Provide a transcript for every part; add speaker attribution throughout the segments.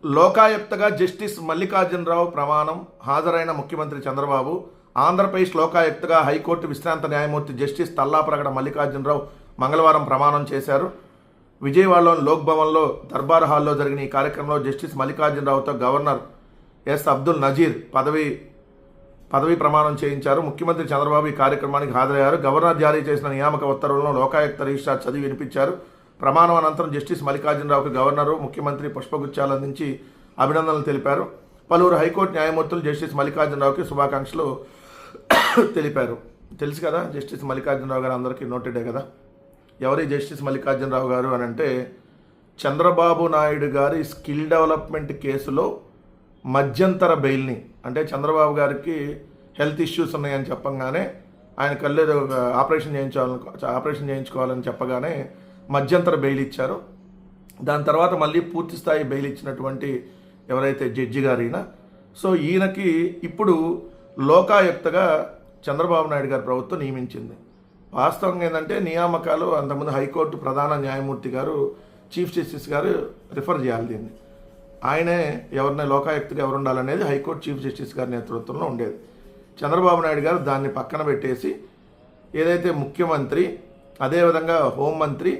Speaker 1: లోకాయుక్తగా justice Mallikarjunarao ప్రమాణం. హాజరైన ముఖ్యమంత్రి చంద్రబాబు. ఆంధ్రప్రదేశ్ లోకాయుక్తగా హైకోర్టు విశ్రాంత న్యాయమూర్తి జస్టిస్ తల్లాప్రగడ మల్లికార్జునరావు మంగళవారం ప్రమాణం చేశారు. విజయవాడలోని లోక్ భవన్లో దర్బార్ హాల్లో జరిగిన ఈ కార్యక్రమంలో జస్టిస్ మల్లికార్జునరావుతో గవర్నర్ ఎస్ అబ్దుల్ నజీర్ పదవి ప్రమాణం చేయించారు. ముఖ్యమంత్రి చంద్రబాబు ఈ కార్యక్రమానికి హాజరయ్యారు. గవర్నర్ జారీ చేసిన నియామక ఉత్తర్వులను లోకాయుక్త రిజిస్ట్రార్ చదివి వినిపించారు. ప్రమాణం అనంతరం జస్టిస్ మల్లికార్జునరావుకు గవర్నరు, ముఖ్యమంత్రి పుష్పగుచ్చాలు అందించి అభినందనలు తెలిపారు. పలువురు హైకోర్టు న్యాయమూర్తులు జస్టిస్ మల్లికార్జునరావుకి శుభాకాంక్షలు తెలిపారు. తెలుసు కదా, జస్టిస్ మల్లికార్జునరావు గారు అందరికీ నోటెడే కదా. ఎవరి జస్టిస్ మల్లికార్జునరావు గారు అని అంటే, చంద్రబాబు నాయుడు గారి స్కిల్ డెవలప్మెంట్ కేసులో మధ్యంతర బెయిల్ని, అంటే చంద్రబాబు గారికి హెల్త్ ఇష్యూస్ ఉన్నాయని చెప్పగానే ఆయన కళ్ళేదో ఆపరేషన్ చేయించుకోవాలని చెప్పగానే మధ్యంతర బెయిల్ ఇచ్చారు. దాని తర్వాత మళ్ళీ పూర్తి స్థాయి బెయిల్ ఇచ్చినటువంటి ఎవరైతే జడ్జి గారు ఈయన, సో ఈయనకి ఇప్పుడు లోకాయుక్తగా చంద్రబాబు నాయుడు గారి ప్రభుత్వం నియమించింది. వాస్తవంగా ఏంటంటే నియామకాలు అంతకుముందు హైకోర్టు ప్రధాన న్యాయమూర్తి గారు, చీఫ్ జస్టిస్ గారు రిఫర్ చేయాలి దీన్ని. ఆయనే ఎవరిని లోకాయుక్తగా ఎవరు ఉండాలనేది హైకోర్టు చీఫ్ జస్టిస్ గారి నేతృత్వంలో ఉండేది. చంద్రబాబు నాయుడు గారు దాన్ని పక్కన పెట్టేసి ఏదైతే ముఖ్యమంత్రి, అదేవిధంగా హోంమంత్రి,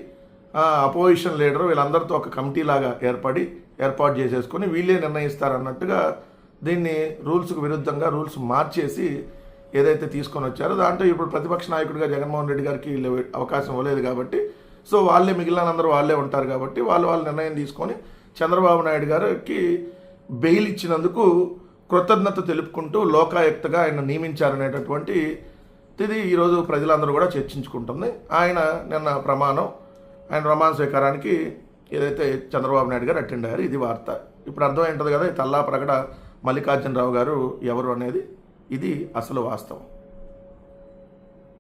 Speaker 1: అపోజిషన్ లీడరు వీళ్ళందరితో ఒక కమిటీ లాగా ఏర్పాటు చేసేసుకొని వీళ్ళే నిర్ణయిస్తారన్నట్టుగా దీన్ని రూల్స్కు విరుద్ధంగా రూల్స్ మార్చేసి ఏదైతే తీసుకొని వచ్చారో దాంట్లో ఇప్పుడు ప్రతిపక్ష నాయకుడిగా జగన్మోహన్ రెడ్డి గారికి అవకాశం ఇవ్వలేదు కాబట్టి, సో వాళ్ళే మిగిలినందరూ వాళ్ళే ఉంటారు కాబట్టి వాళ్ళ నిర్ణయం తీసుకొని చంద్రబాబు నాయుడు గారికి బెయిల్ ఇచ్చినందుకు కృతజ్ఞత తెలుపుకుంటూ లోకాయుక్తగా ఆయన నియమించారనేటటువంటి ఇది ఈరోజు ప్రజలందరూ కూడా చర్చించుకుంటుంది. ఆయన నిన్న ప్రమాణ స్వీకారానికి ఏదైతే చంద్రబాబు నాయుడు గారు అటెండ్ అయ్యారు. ఇది వార్త. ఇప్పుడు అర్థమైంటుంది కదా, తల్లాప్రగడ మల్లికార్జునరావు గారు ఎవరు అనేది. ఇది అసలు వాస్తవం.